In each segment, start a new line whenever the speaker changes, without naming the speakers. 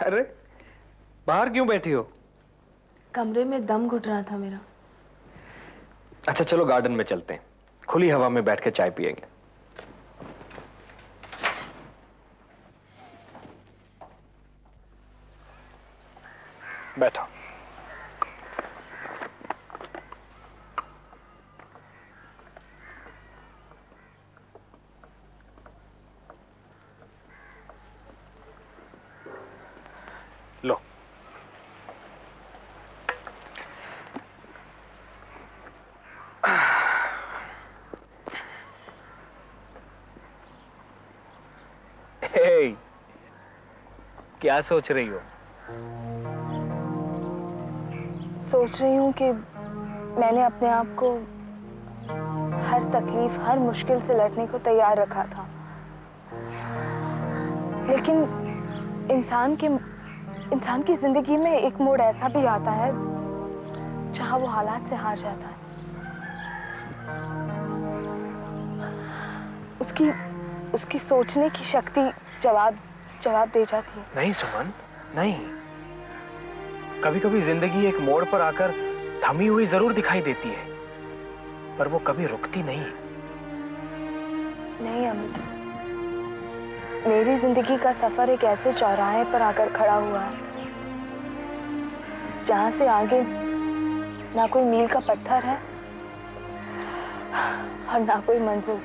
अरे बाहर क्यों बैठी हो?
कमरे में दम घुट रहा था मेरा।
अच्छा चलो गार्डन में चलते हैं, खुली हवा में बैठ के चाय पियेंगे। बैठो। लो। हे, क्या सोच रही हो?
सोच रही हूँ कि मैंने अपने आप को हर तकलीफ, हर मुश्किल से लड़ने को तैयार रखा था, लेकिन इंसान की जिंदगी में एक मोड़ ऐसा भी आता है जहां वो हालात से हार जाता है। उसकी सोचने की शक्ति जवाब दे जाती है।
नहीं सुमन, नहीं। कभी कभी जिंदगी एक मोड़ पर आकर थमी हुई जरूर दिखाई देती है, पर वो कभी रुकती नहीं।
नहीं अमित, मेरी जिंदगी का सफर एक ऐसे चौराहे पर आकर खड़ा हुआ है जहां से आगे ना कोई मील का पत्थर है और ना कोई मंजिल।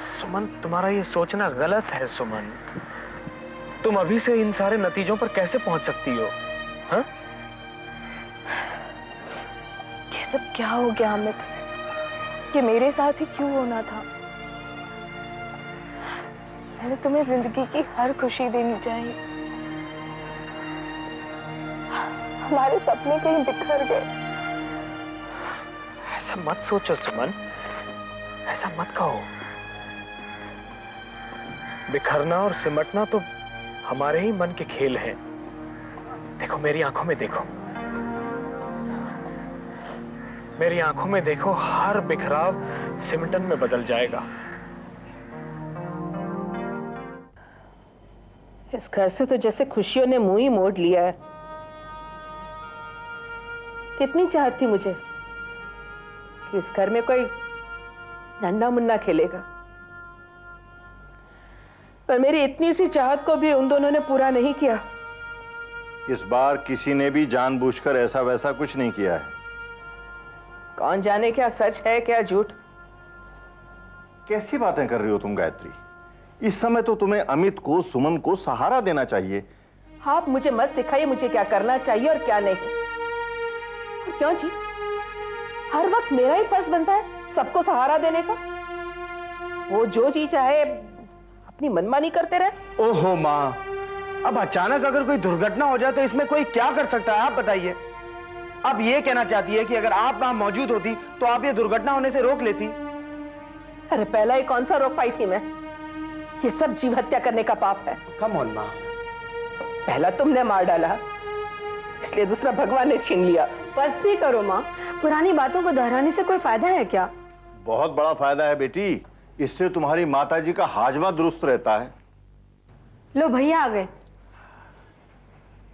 सुमन, तुम्हारा ये सोचना गलत है। सुमन, तुम अभी से इन सारे नतीजों पर कैसे पहुंच सकती हो? हाँ?
ये सब क्या हो गया अमित? ये मेरे साथ ही क्यों होना था? मैंने तुम्हें जिंदगी की हर खुशी देनी चाहिए। हमारे सपने कहीं बिखर गए।
ऐसा मत सोचो सुमन, ऐसा मत कहो। बिखरना और सिमटना तो हमारे ही मन के खेल हैं। देखो मेरी आंखों में देखो, मेरी आंखों में देखो, हर बिखराव सिमटन में बदल जाएगा।
इस घर से तो जैसे खुशियों ने मुंह ही मोड़ लिया है। कितनी चाहत थी मुझे कि इस घर में कोई नन्ना मुन्ना खेलेगा, पर मेरी इतनी सी चाहत को भी उन दोनों ने पूरा नहीं किया।
इस बार किसी ने भी जानबूझकर ऐसा वैसा कुछ नहीं किया है।
कौन जाने क्या सच है क्या झूठ।
कैसी बातें कर रही हो तुम गायत्री? इस समय तो तुम्हें अमित को, सुमन को सहारा देना चाहिए।
आप मुझे मत सिखाइए मुझे क्या करना चाहिए और क्या नहीं। और क्यों जी, हर वक्त मेरा ही फर्ज बनता है सबको सहारा देने का? वो जो जी चाहे अपनी मनमानी करते रहे।
ओहो माँ, अब अचानक अगर कोई दुर्घटना हो जाए तो इसमें कोई क्या कर सकता है? आप बताइए। आप ये कहना चाहती है कि अगर आप वहां मौजूद होती तो आप ये दुर्घटना होने से रोक लेती?
अरे पहला ही कौन सा रोक पाई थी मैं? ये सब जीव हत्या करने का पाप है।
कम ऑन माँ।
पहला तुमने मार डाला, इसलिए दूसरा भगवान ने छीन लिया।
बस भी करो माँ, पुरानी बातों को दोहराने से कोई फायदा है क्या?
बहुत बड़ा फायदा है बेटी, इससे तुम्हारी माताजी का हाजमा दुरुस्त रहता है।
लो भैया आ गए।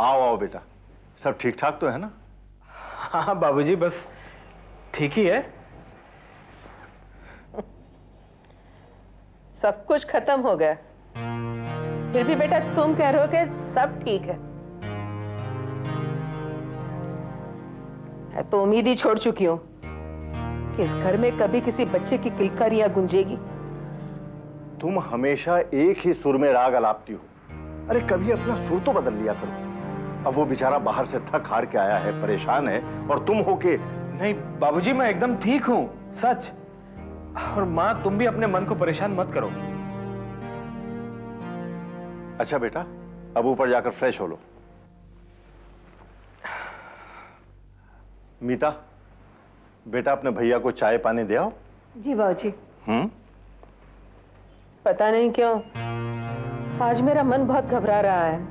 आओ आओ बेटा, सब ठीक ठाक तो है ना?
हाँ बाबूजी, बस ठीक ही है।
सब कुछ खत्म हो गया, फिर भी बेटा तुम कह रहे हो कि सब ठीक है। मैं तो उम्मीद ही छोड़ चुकी हूं कि इस घर में कभी किसी बच्चे की किलकारियां गूंजेगी।
तुम हमेशा एक ही सुर में राग अलापती हो। अरे कभी अपना सुर तो बदल लिया करो। अब वो बेचारा बाहर से थक हार के आया है, परेशान है, और तुम हो के।
नहीं बाबूजी, मैं एकदम ठीक हूं, सच। और माँ, तुम भी अपने मन को परेशान मत करो।
अच्छा बेटा, अब ऊपर जाकर फ्रेश हो लो। मीता, बेटा अपने भैया को चाय पानी दे आओ।
जी बाबूजी।
हम्म।
पता नहीं क्यों आज मेरा मन बहुत घबरा रहा है।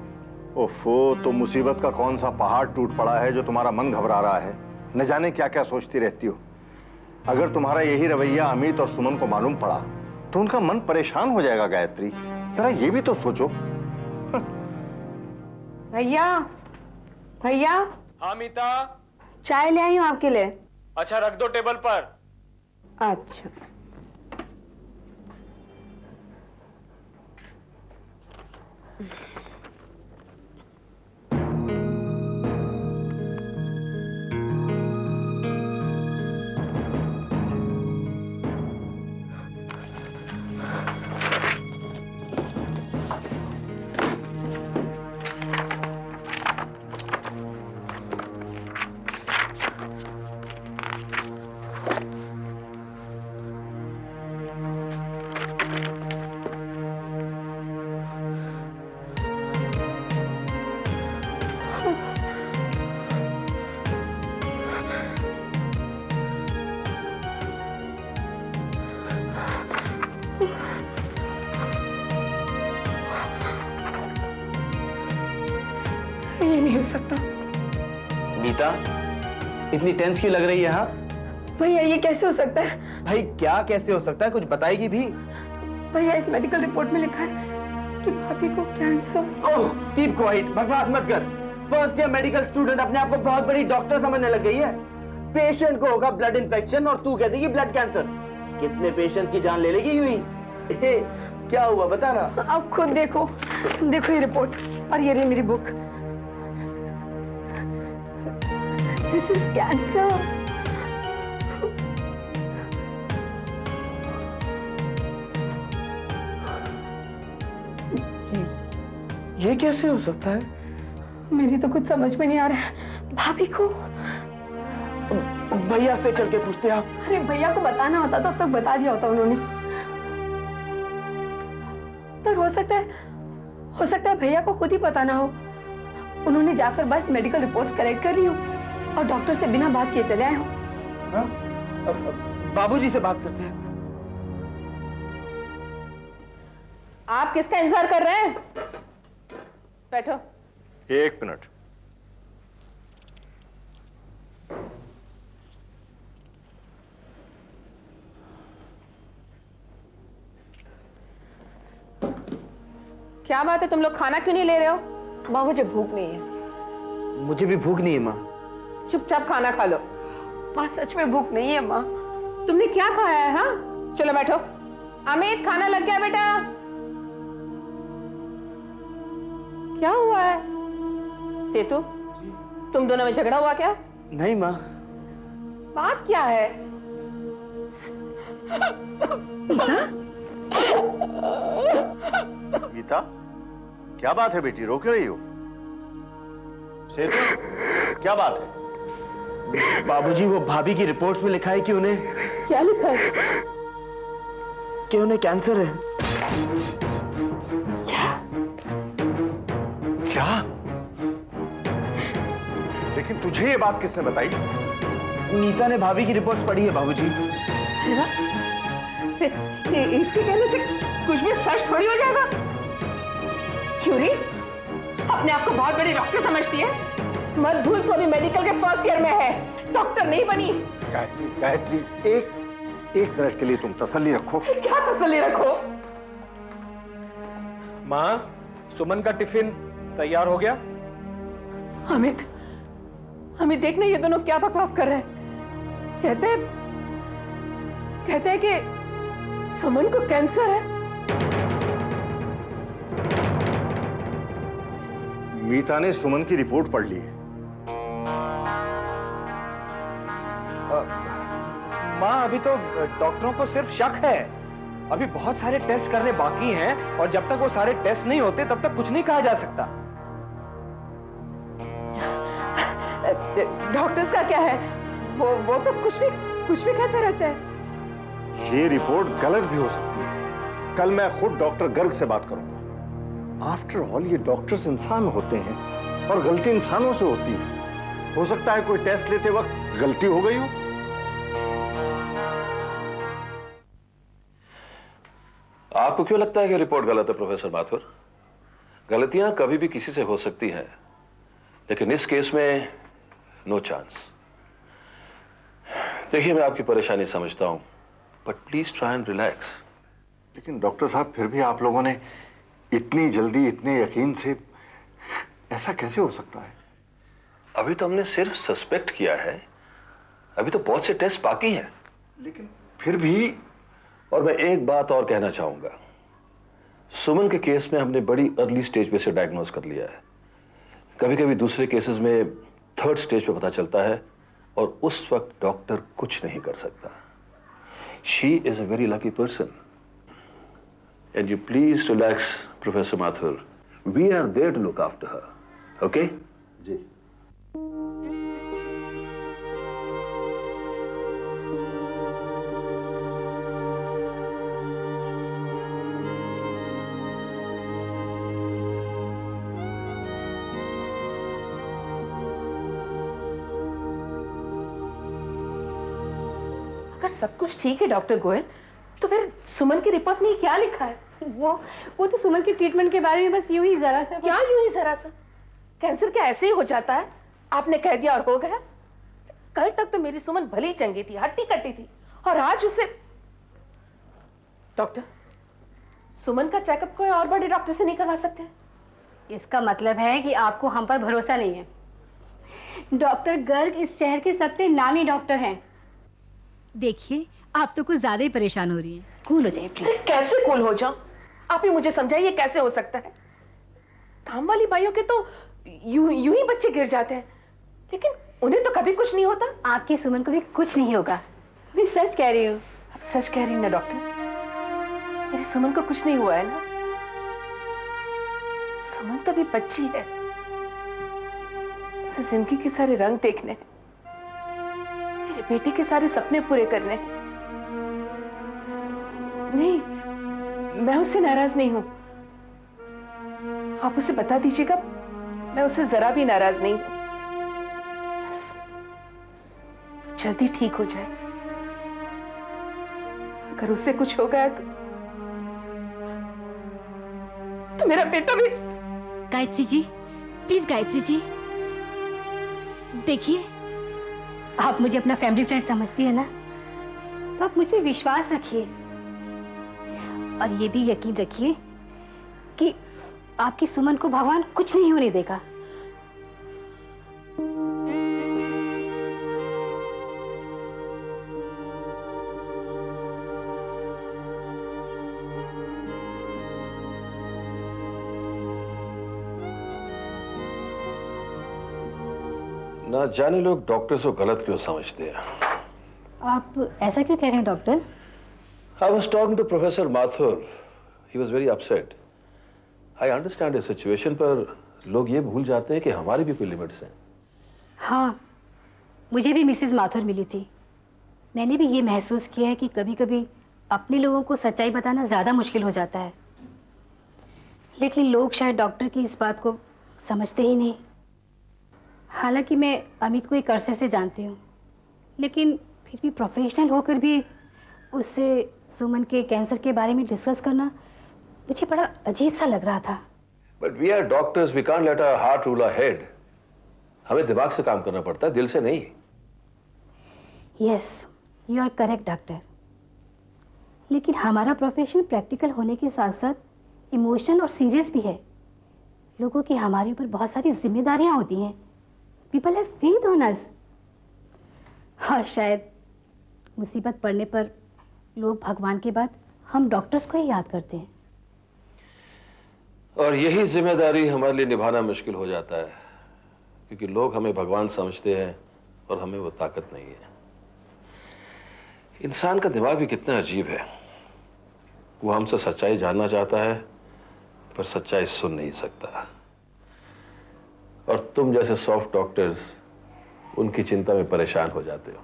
ओफो, तो मुसीबत का कौन सा पहाड़ टूट पड़ा है जो तुम्हारा मन घबरा रहा है? न जाने क्या क्या सोचती रहती हो। अगर तुम्हारा यही रवैया अमित और सुमन को मालूम पड़ा तो उनका मन परेशान हो जाएगा गायत्री। जरा ये भी तो सोचो।
भैया, भैया,
हाँ मीता।
चाय ले आई हूँ आपके लिए।
अच्छा रख दो टेबल पर।
अच्छा।
ये नहीं हो सकता
मीता, इतनी टेंस क्यों लग रही है? हाँ
भैया, ये कैसे हो सकता है?
भाई, क्या कैसे हो सकता है? कुछ बताएगी भी?
भैया, इस मेडिकल रिपोर्ट में लिखा है कि भाभी को कैंसर।
ओह, कीप क्वाइट, बकवास मत कर। फर्स्ट ईयर मेडिकल स्टूडेंट अपने आप को बहुत बड़ी डॉक्टर समझने लग गई है। पेशेंट को होगा ब्लड इन्फेक्शन और तू कहती है ब्लड कैंसर। कितने पेशेंट्स की जान ले लेगी यूं ही? क्या हुआ बता ना।
आप खुद देखो, देखो ये रिपोर्ट और ये रही मेरी बुक। This is cancer.
ये कैसे हो सकता है?
मेरी तो कुछ समझ में नहीं आ रहा है। भाभी को
भैया से चल के पूछते आप।
अरे भैया को बताना होता तो अब तक बता दिया होता उन्होंने। पर हो सकता है भैया को खुद ही पता ना हो। उन्होंने जाकर बस मेडिकल रिपोर्ट्स कलेक्ट कर ली हो और डॉक्टर से बिना बात किए चले आए हो।
हाँ? बाबूजी से बात करते हैं।
आप किसका इंतजार कर रहे हैं? बैठो।
एक मिनट।
क्या बात है, तुम लोग खाना क्यों नहीं ले रहे हो?
माँ, मुझे भूख नहीं है।
मुझे भी भूख नहीं है माँ।
चुपचाप खाना खा लो।
माँ, सच में भूख नहीं है माँ।
तुमने क्या खाया है? हाँ, चलो बैठो। अमित, खाना लग गया बेटा। क्या हुआ है? सेतु, तुम दोनों में झगड़ा हुआ क्या?
नहीं माँ।
बात क्या है?
मीता, क्या बात है बेटी, रो क्यों रही हो? सेतु, क्या बात है?
बाबूजी, वो भाभी की रिपोर्ट्स में लिखा है कि उन्हें
क्या लिखा है?
कि उन्हें कैंसर है।
क्या? लेकिन तुझे ये बात किसने बताई?
मीता ने भाभी की रिपोर्ट्स पढ़ी है बाबूजी।
इसके कहने से कुछ भी सच थोड़ी हो जाएगा। क्यों री? अपने आप को बहुत बड़ी डॉक्टर समझती है? मत भूल, तो अभी मेडिकल के फर्स्ट ईयर में है, डॉक्टर नहीं बनी।
गायत्री, गायत्री, एक मिनट के लिए तुम तसल्ली रखो।
क्या तसल्ली रखो?
माँ, सुमन का टिफिन तैयार हो गया?
अमित, देखना ये दोनों क्या बकवास कर रहे हैं। कहते हैं कि सुमन को कैंसर है।
मीता ने सुमन की रिपोर्ट पढ़ ली है।
माँ, अभी तो डॉक्टरों को सिर्फ शक है। अभी बहुत सारे टेस्ट करने बाकी हैं और जब तक वो सारे टेस्ट नहीं होते तब तक कुछ नहीं कहा जा सकता।
डॉक्टर्स का क्या है? वो तो कुछ भी कहते रहते हैं।
ये रिपोर्ट गलत भी हो सकती है। कल मैं खुद डॉक्टर गर्ग से बात करूंगा। आफ्टर ऑल ये डॉक्टर्स इंसान होते हैं और गलती इंसानों से होती है। हो सकता है कोई टेस्ट लेते वक्त गलती हो गई हो।
आपको क्यों लगता है कि रिपोर्ट गलत है प्रोफेसर माथुर? गलतियां कभी भी किसी से हो सकती हैं, लेकिन इस केस में नो चांस। देखिए, मैं आपकी परेशानी समझता हूं, but please try and relax.
लेकिन डॉक्टर साहब, फिर भी आप लोगों ने इतनी जल्दी, इतने यकीन से ऐसा कैसे हो सकता है?
अभी तो हमने सिर्फ सस्पेक्ट किया है, अभी तो बहुत से टेस्ट बाकी हैं।
लेकिन फिर भी।
और मैं एक बात और कहना चाहूंगा, सुमन के केस में हमने बड़ी अर्ली स्टेज पे से डायग्नोज कर लिया है। कभी कभी दूसरे केसेस में थर्ड स्टेज पे पता चलता है और उस वक्त डॉक्टर कुछ नहीं कर सकता। She is a very lucky person and you please relax professor Mathur, we are there to look after her. Okay
ji.
अगर सब कुछ ठीक है डॉक्टर गोयल, तो फिर सुमन की रिपोर्ट में ये क्या लिखा है?
वो तो सुमन के ट्रीटमेंट के बारे में बस यूं ही जरा सा।
क्या यूं ही जरा सा? कैंसर क्या ऐसे ही हो जाता है? आपने कह दिया और हो गया? कल तक तो मेरी सुमन भली चंगी थी, हट्टी कट्टी थी, और आज उसे। डॉक्टर, सुमन का चेकअप कोई और बड़े डॉक्टर से नहीं करवा सकते?
इसका मतलब है कि आपको हम पर भरोसा नहीं है। डॉक्टर गर्ग इस शहर के सबसे नामी डॉक्टर हैं।
देखिए, आप तो कुछ ज्यादा ही परेशान हो रही हैं।
कूल हो जाइए प्लीज।
कैसे कूल हो जाऊं? आप ही मुझे समझाइए कैसे हो सकता है? काम वाली बाइयों के तो यूं ही बच्चे गिर जाते हैं, लेकिन उन्हें तो कभी कुछ नहीं होता।
आपकी सुमन को भी कुछ नहीं होगा, मैं सच कह रही हूँ।
आप सच कह रही हैं ना डॉक्टर? मेरी सुमन को कुछ नहीं हुआ है ना? सुमन तो भी बच्ची है, उसे जिंदगी के सारे रंग देखने हैं, मेरे बेटे के सारे सपने पूरे करने हैं। नहीं, मैं उससे नाराज नहीं हूं, आप उसे बता दीजिएगा, मैं उससे जरा भी नाराज नहीं हूं। बस वो जल्दी ठीक हो जाए। अगर उससे कुछ हो गया तो मेरा बेटा भी।
गायत्री जी, प्लीज गायत्री जी, देखिए,
आप मुझे अपना फैमिली फ्रेंड समझती है ना, तो आप मुझ पे विश्वास रखिए और ये भी यकीन रखिए कि आपकी सुमन को भगवान कुछ नहीं होने देगा।
ना जाने लोग डॉक्टर्स को गलत क्यों समझते हैं।
आप ऐसा क्यों कह रहे हैं doctor?
I was talking to Professor Mathur. He was very upset. I understand his situation, पर लोग ये भूल जाते हैं कि हमारी भी कोई लिमिट्स हैं।
हाँ, मुझे भी मिसेस माथुर मिली थी। मैंने भी ये महसूस किया है कि कभी-कभी अपने लोगों को सच्चाई बताना ज़्यादा मुश्किल हो जाता है, लेकिन लोग शायद डॉक्टर की इस बात को समझते ही नहीं। हालांकि मैं अमित को एक अरसे से जानती हूँ, लेकिन फिर भी प्रोफेशनल होकर भी उससे सुमन के कैंसर के बारे में डिस्कस करना मुझे बड़ा अजीब सा लग रहा था।
But we are doctors, we can't let our heart rule our head. हमें दिमाग से काम करना पड़ता है, दिल से नहीं।
Yes, you are correct doctor, लेकिन हमारा प्रोफेशन प्रैक्टिकल होने के साथ साथ इमोशनल और सीरियस भी है। लोगों की हमारे ऊपर बहुत सारी जिम्मेदारियां होती हैं। People have faith on us. और शायद मुसीबत पड़ने पर लोग भगवान के बाद हम डॉक्टर्स को ही याद करते हैं।
और यही जिम्मेदारी हमारे लिए निभाना मुश्किल हो जाता है, क्योंकि लोग हमें भगवान समझते हैं और हमें वो ताकत नहीं है। इंसान का दिमाग भी कितना अजीब है, वो हमसे सच्चाई जानना चाहता है पर सच्चाई सुन नहीं सकता। और तुम जैसे सॉफ्ट डॉक्टर्स उनकी चिंता में परेशान हो जाते हो।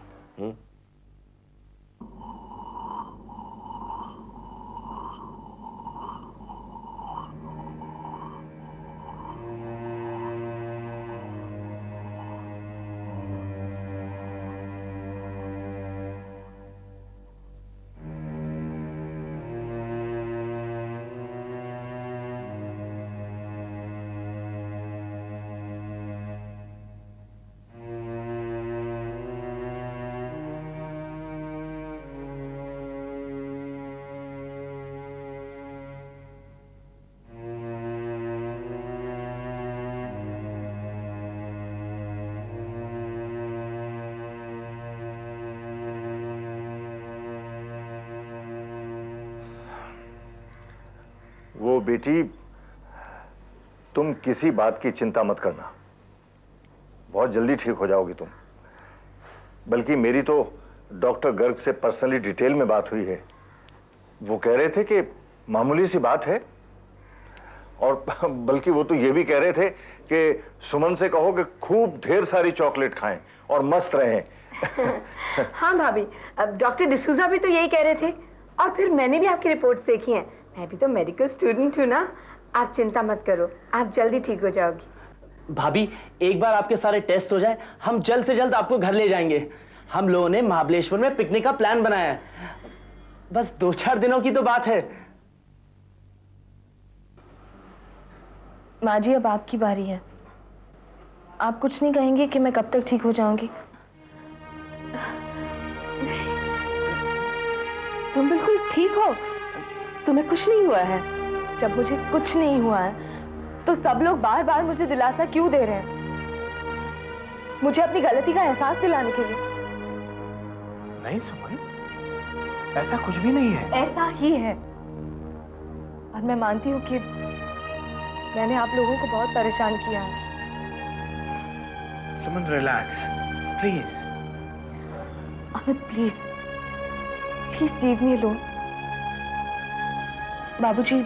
वो बेटी, तुम किसी बात की चिंता मत करना, बहुत जल्दी ठीक हो जाओगी तुम। बल्कि मेरी तो डॉक्टर गर्ग से पर्सनली डिटेल में बात हुई है। वो कह रहे थे कि मामूली सी बात है, और बल्कि वो तो ये भी कह रहे थे कि सुमन से कहो कि खूब ढेर सारी चॉकलेट खाएं और मस्त रहें।
हाँ भाभी, अब डॉक्टर डिसूजा भी तो यही कह रहे थे, और फिर मैंने भी आपकी रिपोर्ट्स देखी हैं। मैं भी तो मेडिकल स्टूडेंट हूँ ना। आप चिंता मत करो, आप जल्दी ठीक हो जाओगी।
भाभी, एक बार आपके सारे टेस्ट हो जाए, हम जल्द से जल्द आपको घर ले जाएंगे। हम लोगों ने महाबलेश्वर में पिकनिक का प्लान बनाया है, बस 2-4 दिनों की तो बात है।
माँ जी, अब आपकी बारी है। आप कुछ नहीं कहेंगे कि मैं कब तक ठीक हो जाऊंगी?
तुम बिल्कुल ठीक हो, तुम्हें कुछ नहीं हुआ है।
जब मुझे कुछ नहीं हुआ है तो सब लोग बार बार मुझे दिलासा क्यों दे रहे हैं? मुझे अपनी गलती का एहसास दिलाने के लिए।
नहीं सुमन, ऐसा कुछ भी नहीं है।
ऐसा ही है, और मैं मानती हूँ कि मैंने आप लोगों को बहुत परेशान किया है।
Suman, relax please.
Amit, please please leave me alone. बाबूजी,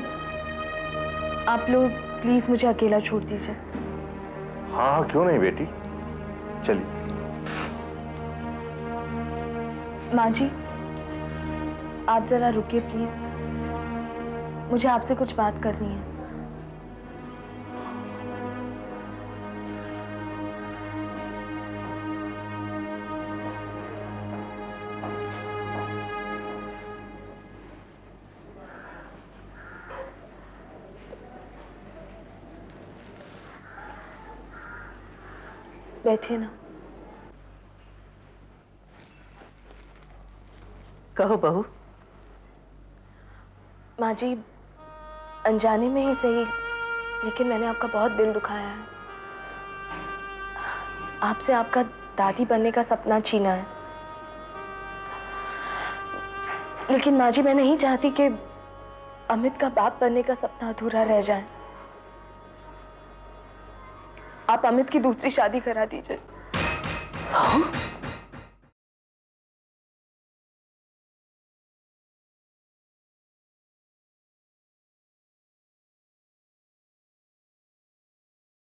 आप लोग प्लीज मुझे अकेला छोड़ दीजिए।
हाँ हाँ, क्यों नहीं बेटी, चलिए।
माँ जी, आप जरा रुकिए प्लीज, मुझे आपसे कुछ बात करनी है। बैठिए ना।
कहो बहू।
माँ जी, अनजाने में ही सही, लेकिन मैंने आपका बहुत दिल दुखाया है। आपसे आपका दादी बनने का सपना छीना है। लेकिन माँ जी, मैं नहीं चाहती कि अमित का बाप बनने का सपना अधूरा रह जाए। आप अमित की दूसरी शादी करा दीजिए।
हाँ?